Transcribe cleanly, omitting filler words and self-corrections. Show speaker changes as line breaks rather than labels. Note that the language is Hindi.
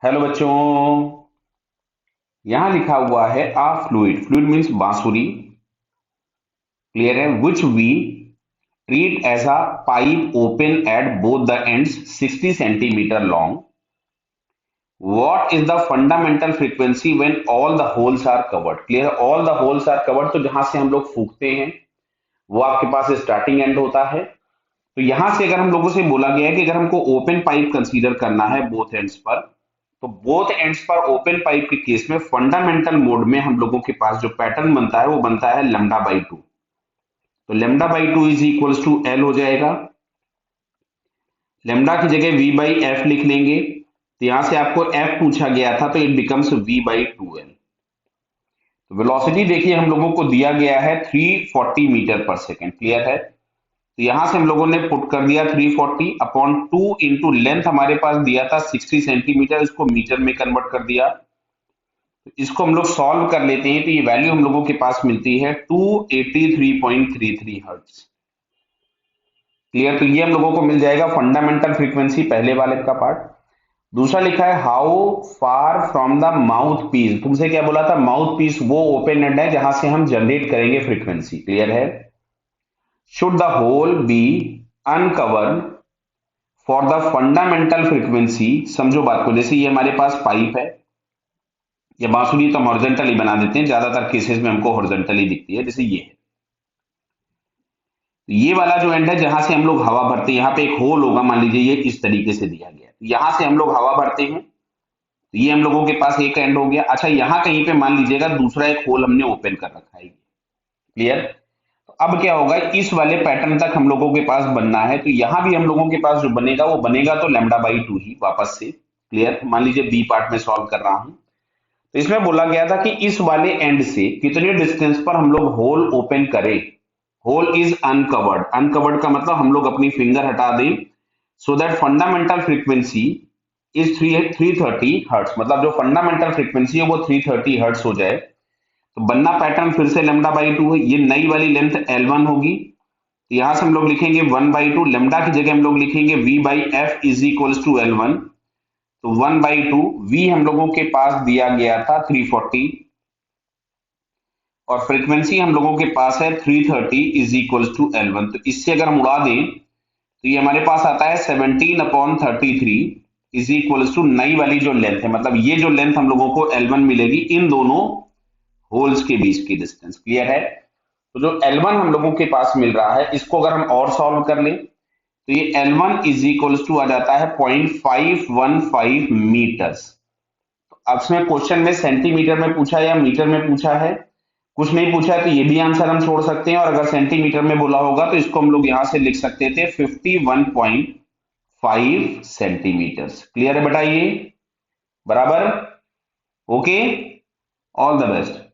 हेलो बच्चों। यहां लिखा हुआ है आ फ्लूइड, फ्लूइड मीन्स बांसुरी। क्लियर है? Which we treat as a pipe open at both the ends 60 centimetre long. What is the fundamental frequency when all the holes are covered? Clear, all the holes are covered, तो जहां से हम लोग फूकते हैं वो आपके पास स्टार्टिंग एंड होता है। तो यहां से अगर हम लोगों से बोला गया है कि अगर हमको ओपन पाइप कंसीडर करना है बोथ एंड्स पर, तो बोथ एंड्स पर ओपन पाइप के केस में फंडामेंटल मोड में हम लोगों के पास जो पैटर्न बनता है वो बनता है लेमडा बाई टू। तो lambda by two is equals to L हो जाएगा। लेमडा की जगह वी बाई एफ लिख लेंगे, तो यहां से आपको एफ पूछा गया था तो it becomes V by two L. तो वेलोसिटी देखिए हम लोगों को दिया गया है 340 मीटर पर सेकेंड। क्लियर है? तो यहां से हम लोगों ने पुट कर दिया 340 अपॉन 2 इंटू लेंथ हमारे पास दिया था 60 सेंटीमीटर, इसको मीटर में कन्वर्ट कर दिया। तो इसको हम लोग सॉल्व कर लेते हैं तो ये वैल्यू हम लोगों के पास मिलती है 283.33 हर्ट्ज। क्लियर? तो ये हम लोगों को मिल जाएगा फंडामेंटल फ्रीक्वेंसी, पहले वाले का पार्ट। दूसरा लिखा है how far from the mouthpiece. तुमसे क्या बोला था? माउथ पीस वो ओपन एंड है जहां से हम जनरेट करेंगे फ्रीक्वेंसी। क्लियर है? Should the hole be uncovered for the fundamental frequency. समझो बात को, जैसे ये हमारे पास पाइप है या बांसुरी, तो हम हॉरिजॉन्टली बना देते हैं, ज्यादातर केसेस में हमको हॉरिजॉन्टली दिखती है, जैसे ये है। तो ये वाला जो एंड है जहां से हम लोग हवा भरते हैं, यहाँ पे एक होल होगा, मान लीजिए ये इस तरीके से दिया गया है, तो यहां से हम लोग हवा भरते हैं, तो ये हम लोगों के पास एक एंड हो गया। अच्छा, यहाँ कहीं पे मान लीजिएगा दूसरा एक होल हमने ओपन कर रखा है। क्लियर? तो अब क्या होगा, इस वाले पैटर्न तक हम लोगों के पास बनना है, तो यहां भी हम लोगों के पास जो बनेगा वो बनेगा तो लेमडा बाई टू ही वापस से। क्लियर? मान लीजिए बी पार्ट में सॉल्व कर रहा हूं, तो इसमें बोला गया था कि इस वाले एंड से कितने डिस्टेंस पर हम लोग होल ओपन करें। होल इज अनकवर्ड, अनकवर्ड का मतलब हम लोग अपनी फिंगर हटा दें, so that fundamental frequency is 330 hertz, मतलब जो फंडामेंटल फ्रीक्वेंसी है वो 330 हर्ट्स हो जाए। तो बनना पैटर्न फिर से लेमडा बाई टू है, ये नई वाली लेंथ L1 होगी, तो यहां से हम लोग लिखेंगे 1/2, लेमडा की जगह हम लोग लिखेंगे V by F is equals to L1। तो 1/2 V हम लोगों के पास दिया गया था 340, और फ्रीक्वेंसी हम लोगों के पास है 330 इज इक्वल्स टू L1। तो इससे अगर हम उड़ा दें तो ये हमारे पास आता है 17/33 इज इक्वल्स टू नई वाली जो लेंथ है, मतलब ये जो लेंथ हम लोगों को L1 मिलेगी इन दोनों होल्स के बीच की डिस्टेंस। क्लियर है? तो जो L1 हम लोगों के पास मिल रहा है, इसको अगर हम और सॉल्व कर लें तो ये L1 इज इक्वल्स टू आ जाता है 0.515 मीटर्स। अब इसमें क्वेश्चन में सेंटीमीटर में पूछा है या मीटर में पूछा है, कुछ नहीं पूछा है, तो ये भी आंसर हम छोड़ सकते हैं, और अगर सेंटीमीटर में बोला होगा तो इसको हम लोग यहां से लिख सकते थे 51.5 सेंटीमीटर्स। क्लियर है बेटा? ये बराबर? Okay, all the best.